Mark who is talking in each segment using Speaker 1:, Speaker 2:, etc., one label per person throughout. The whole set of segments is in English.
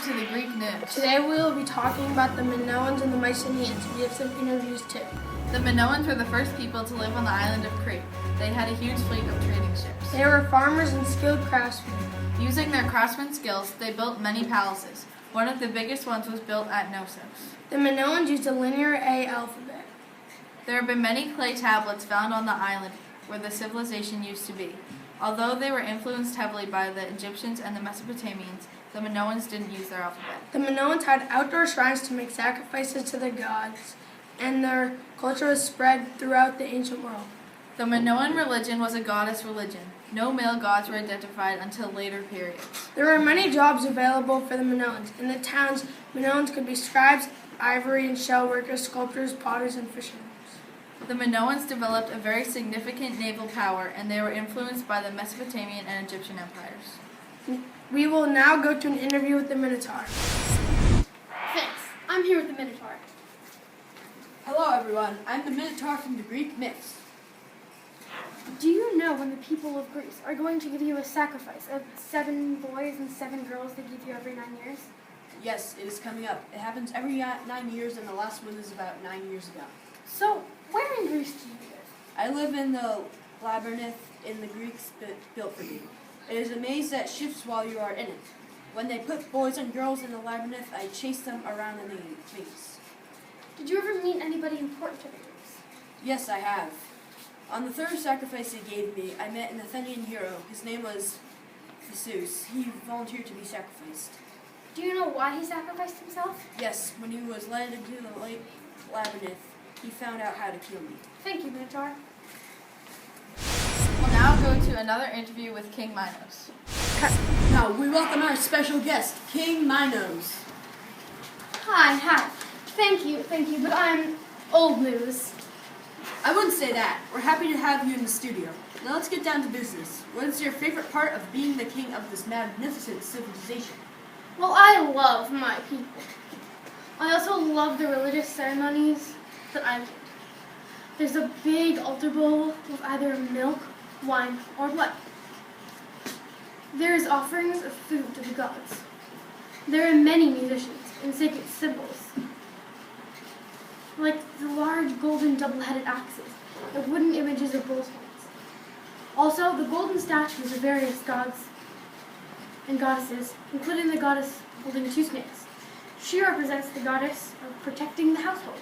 Speaker 1: to the Greek news.
Speaker 2: Today we will be talking about the Minoeans and the Mycenoceans. We have some interviews too.
Speaker 1: The Minoans were the first people to live on the island of Crete. They had a huge fleet of trading ships.
Speaker 2: They were farmers and skilled craftsmen.
Speaker 1: Using their craftsman skills, they built many palaces. One of the biggest ones was built at Knossos.
Speaker 2: The Minoans used a linear A alphabet.
Speaker 1: There have been many clay tablets found on the island where the civilization used to be. Although they were influenced heavily by the Egyptians and the Mesopotamians, the Minoans didn't use their alphabet.
Speaker 2: The Minoans had outdoor shrines to make sacrifices to the gods, and their culture was spread throughout the ancient world.
Speaker 1: The Minoan religion was a goddess religion. No male gods were identified until later periods.
Speaker 2: There were many jobs available for the Minoans. In the towns, Minoans could be scribes, ivory and shell workers, sculptors, potters, and fishermen.
Speaker 1: The Minoans developed a very significant naval power, and they were influenced by the Mesopotamian and Egyptian empires.
Speaker 2: We will now go to an interview with the Minotaur.
Speaker 3: Thanks. I'm here with the Minotaur.
Speaker 4: Hello everyone, I'm the Minotaur from the Greek myths.
Speaker 3: Do you know when the people of Greece are going to give you a sacrifice of 7 boys and 7 girls they give you every 9 years?
Speaker 4: Yes, it is coming up. It happens every 9 years, and the last one is about 9 years ago.
Speaker 3: So, where in Greece do you live?
Speaker 4: I live in the labyrinth in the Greeks built for me. It is a maze that shifts while you are in it. When they put boys and girls in the labyrinth, I chase them around the maze.
Speaker 3: Did you ever meet anybody important to the Greeks?
Speaker 4: Yes, I have. On the third sacrifice they gave me, I met an Athenian hero. His name was Theseus. He volunteered to be sacrificed.
Speaker 3: Do you know why he sacrificed himself?
Speaker 4: Yes, when he was led into the labyrinth, he found out how to kill me.
Speaker 3: Thank you, Minotaur.
Speaker 1: We'll now go to another interview with King Minos.
Speaker 4: Now, we welcome our special guest, King Minos.
Speaker 3: Hi. Thank you, but I'm old news.
Speaker 4: I wouldn't say that. We're happy to have you in the studio. Now let's get down to business. What is your favorite part of being the king of this magnificent civilization?
Speaker 3: Well, I love my people. I also love the religious ceremonies that I lead. There's a big altar bowl with either milk, wine, or blood. There's offerings of food to the gods. There are many musicians and sacred symbols, like the large golden double-headed axes, the wooden images of bull's horns. Also, the golden statues of various gods and goddesses, including the goddess holding 2 snakes. She represents the goddess of protecting the household.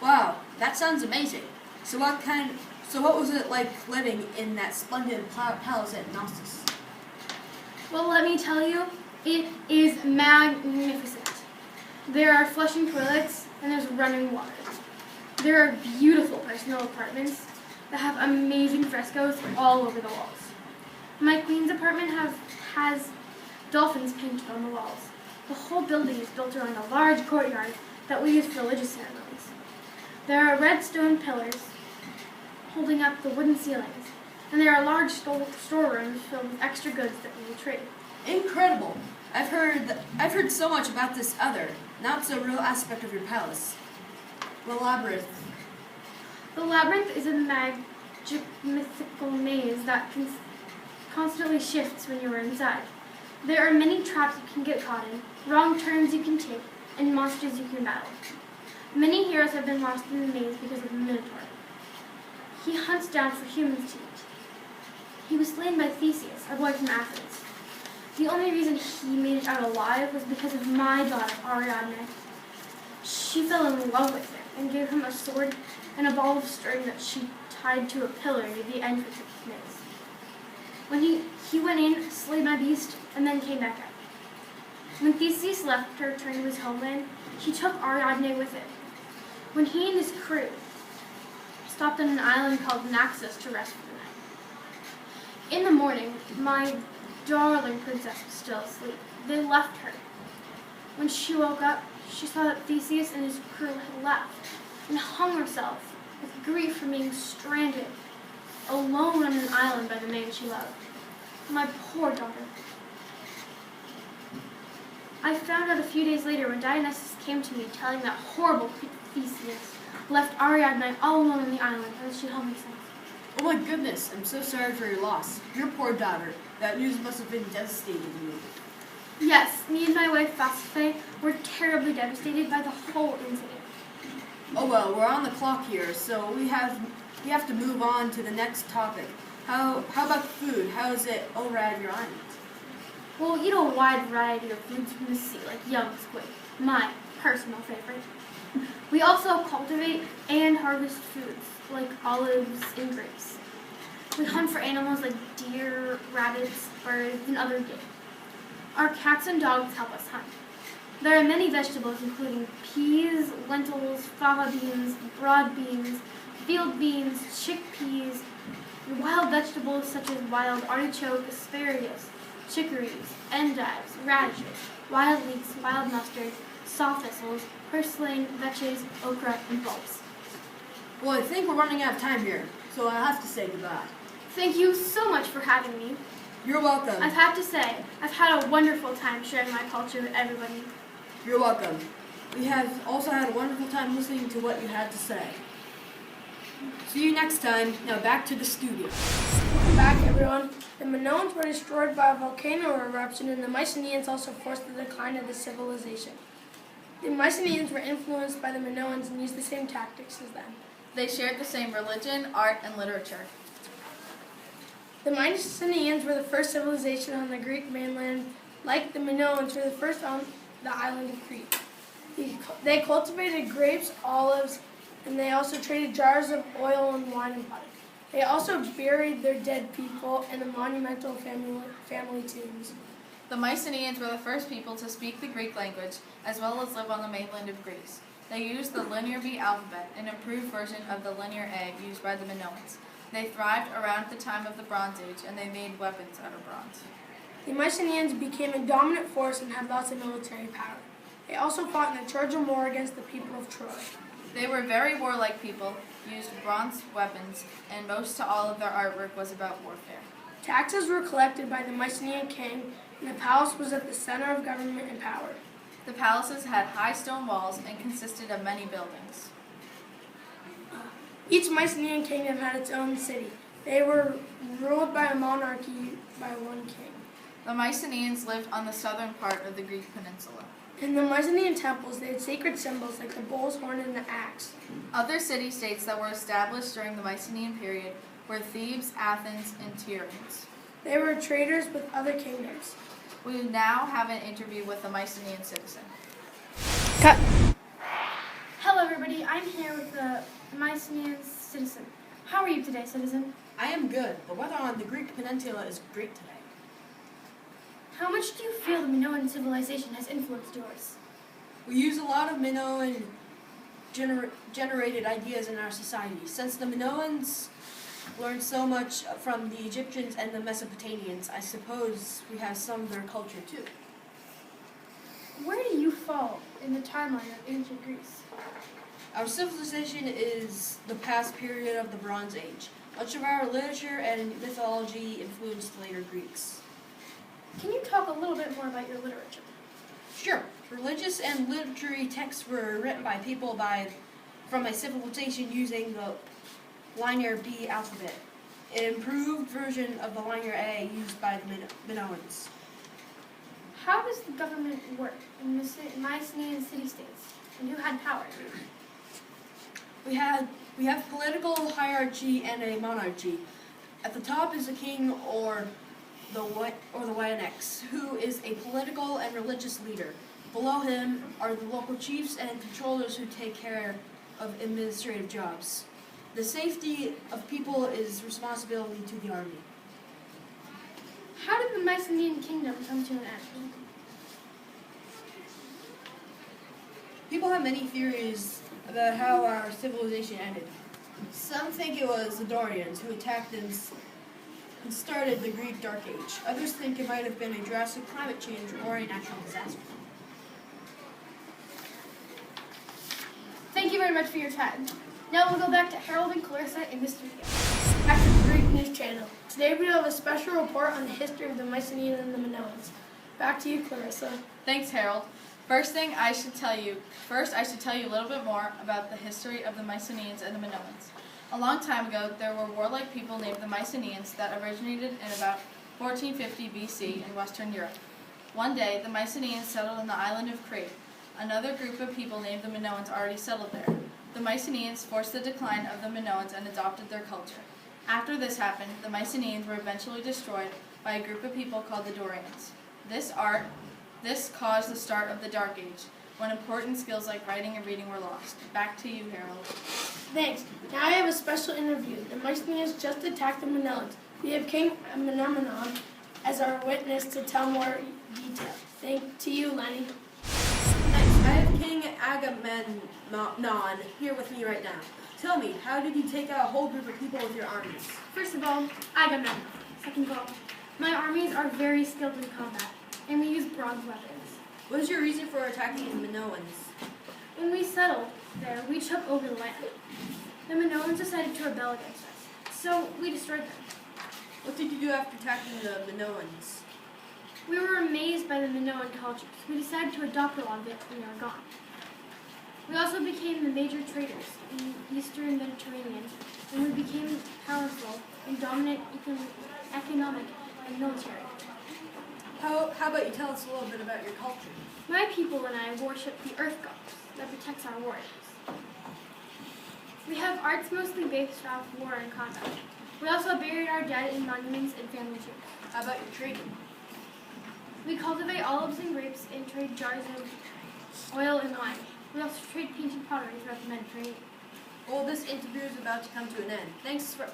Speaker 4: Wow, that sounds amazing. So what was it like living in that splendid palace at Knossos?
Speaker 3: Well, let me tell you, it is magnificent. There are flushing toilets and there's running water. There are beautiful personal apartments that have amazing frescoes all over the walls. My queen's apartment has dolphins painted on the walls. The whole building is built around a large courtyard that we use for religious ceremonies. There are red stone pillars holding up the wooden ceilings, and there are large storerooms filled with extra goods that we will trade.
Speaker 4: Incredible! I've heard so much about this other. Now it's a real aspect of your palace. The labyrinth.
Speaker 3: The labyrinth is a magic mythical maze that constantly shifts when you are inside. There are many traps you can get caught in, wrong turns you can take, and monsters you can battle. Many heroes have been lost in the maze because of the Minotaur. He hunts down for humans to eat. He was slain by Theseus, a boy from Athens. The only reason he made it out alive was because of my daughter, Ariadne. She fell in love with him and gave him a sword and a ball of string that she tied to a pillar near the entrance of the maze. When he went in, slayed my beast, and then came back out. When Theseus left to return to his homeland, he took Ariadne with him. When he and his crew stopped on an island called Naxos to rest for the night. In the morning, my darling princess was still asleep. They left her. When she woke up, she saw that Theseus and his crew had left and hung herself with grief for being stranded, alone on an island by the man she loved. My poor daughter. I found out a few days later when Dionysus came to me telling that horrible Theseus left Ariadne all alone on the island as she hung herself.
Speaker 4: Oh my goodness, I'm so sorry for your loss. Your poor daughter. That news must have been devastating to you.
Speaker 3: Yes, me and my wife Faye were terribly devastated by the whole incident.
Speaker 4: Oh well, we're on the clock here, so we have to move on to the next topic. How about food? How is it over at your island?
Speaker 3: We'll eat a wide variety of foods from the sea, like young squid, my personal favorite. We also cultivate and harvest foods, like olives and grapes. We hunt for animals like deer, rabbits, birds, and other game. Our cats and dogs help us hunt. There are many vegetables, including peas, lentils, fava beans, broad beans, field beans, chickpeas, and wild vegetables such as wild artichoke, asparagus, chicories, endives, radishes, wild leeks, wild mustard, saw thistles, purslane, vetches, okra, and bulbs.
Speaker 4: Well, I think we're running out of time here, so I have to say goodbye.
Speaker 3: Thank you so much for having me.
Speaker 4: You're welcome.
Speaker 3: I've had to say, I've had a wonderful time sharing my culture with everybody.
Speaker 4: You're welcome. We have also had a wonderful time listening to what you had to say. See you next time. Now back to the studio.
Speaker 2: Welcome back, everyone. The Minoans were destroyed by a volcano eruption, and the Mycenoans also forced the decline of the civilization. The Mycenoans were influenced by the Minoans and used the same tactics as them.
Speaker 1: They shared the same religion, art, and literature.
Speaker 2: The Mycenoans were the first civilization on the Greek mainland, like the Minoans were the first on the island of Crete. They cultivated grapes, olives, and they also traded jars of oil and wine and butter. They also buried their dead people in the monumental family tombs.
Speaker 1: The Mycenoans were the first people to speak the Greek language, as well as live on the mainland of Greece. They used the Linear B alphabet, an improved version of the Linear A used by the Minoans. They thrived around the time of the Bronze Age, and they made weapons out of bronze.
Speaker 2: The Mycenoans became a dominant force and had lots of military power. They also fought in the Trojan War against the people of Troy.
Speaker 1: They were very warlike people, used bronze weapons, and most to all of their artwork was about warfare.
Speaker 2: Taxes were collected by the Mycenaean king, and the palace was at the center of government and power.
Speaker 1: The palaces had high stone walls and consisted of many buildings.
Speaker 2: Each Mycenaean kingdom had its own city. They were ruled by a monarchy by one king.
Speaker 1: The Mycenaeans lived on the southern part of the Greek peninsula.
Speaker 2: In the Mycenaean temples, they had sacred symbols like the bull's horn and the axe.
Speaker 1: Other city-states that were established during the Mycenaean period were Thebes, Athens, and Tiryns.
Speaker 2: They were traders with other kingdoms.
Speaker 1: We now have an interview with a Mycenaean citizen.
Speaker 2: Cut.
Speaker 3: Hello, everybody. I'm here with the Mycenaean citizen. How are you today, citizen?
Speaker 4: I am good. The weather on the Greek peninsula is great today.
Speaker 3: How much do you feel the Minoan civilization has influenced yours?
Speaker 4: We use a lot of Minoan generated ideas in our society. Since the Minoans learned so much from the Egyptians and the Mesopotamians, I suppose we have some of their culture too.
Speaker 3: Where do you fall in the timeline of ancient Greece?
Speaker 4: Our civilization is the past period of the Bronze Age. Much of our literature and mythology influenced later Greeks.
Speaker 3: Can you talk a little bit more about your literature?
Speaker 4: Sure. Religious and literary texts were written by people from my civilization using the Linear B alphabet, an improved version of the Linear A used by the Minoans.
Speaker 3: How does the government work in Mycenaean city-states, and who had power?
Speaker 4: We have political hierarchy and a monarchy. At the top is a king or the Waynex, who is a political and religious leader. Below him are the local chiefs and controllers who take care of administrative jobs. The safety of people is responsibility to the army.
Speaker 3: How did the Mycenaean kingdom come to an end?
Speaker 4: People have many theories about how our civilization ended. Some think it was the Dorians who attacked and started the Greek Dark Age. Others think it might have been a drastic climate change or a natural disaster.
Speaker 3: Thank you very much for your time. Now we'll go back to Harold and Clarissa in the studio.
Speaker 2: Back to the Greek News Channel. Today we have a special report on the history of the Mycenaeans and the Minoans. Back to you, Clarissa.
Speaker 1: Thanks, Harold. First, I should tell you a little bit more about the history of the Mycenaeans and the Minoans. A long time ago, there were warlike people named the Mycenaeans that originated in about 1450 BC in Western Europe. One day, the Mycenoceans settled on the island of Crete. Another group of people named the Minoans already settled there. The Mycenoceans forced the decline of the Minoans and adopted their culture. After this happened, the Mycenoceans were eventually destroyed by a group of people called the Dorians. This caused the start of the Dark Age, when important skills like writing and reading were lost. Back to you, Harold.
Speaker 2: Thanks. Now I have a special interview. The Mycenoceans just attacked the Minoans. We have King Minoean as our witness to tell more detail. Thank to you, Lenny.
Speaker 4: Thanks. I have King Agamemnon here with me right now. Tell me, how did you take out a whole group of people with your armies?
Speaker 3: First of all, Agamemnon. Second of all, my armies are very skilled in combat, and we use bronze weapons.
Speaker 4: What was your reason for attacking the Minoans?
Speaker 3: When we settled there, we took over the land. The Minoans decided to rebel against us, so we destroyed them.
Speaker 4: What did you do after attacking the Minoans?
Speaker 3: We were amazed by the Minoan culture, so we decided to adopt a lot of it when they were gone. We also became the major traders in the Eastern Mediterranean, and we became powerful and dominant economic and military.
Speaker 4: How about you tell us a little bit about your culture?
Speaker 3: My people and I worship the earth goddess that protects our warriors. We have arts mostly based off war and combat. We also buried our dead in monuments and family tombs.
Speaker 4: How about your trading?
Speaker 3: We cultivate olives and grapes and trade jars of oil and wine. We also trade painted pottery throughout the Mediterranean.
Speaker 4: Well, this interview is about to come to an end. Thanks for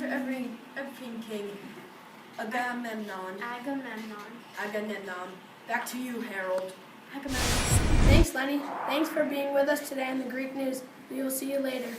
Speaker 4: everything, King Agamemnon. Back to you, Harold.
Speaker 3: Agamemnon.
Speaker 2: Thanks, Lenny. Thanks for being with us today on the Greek News. We will see you later.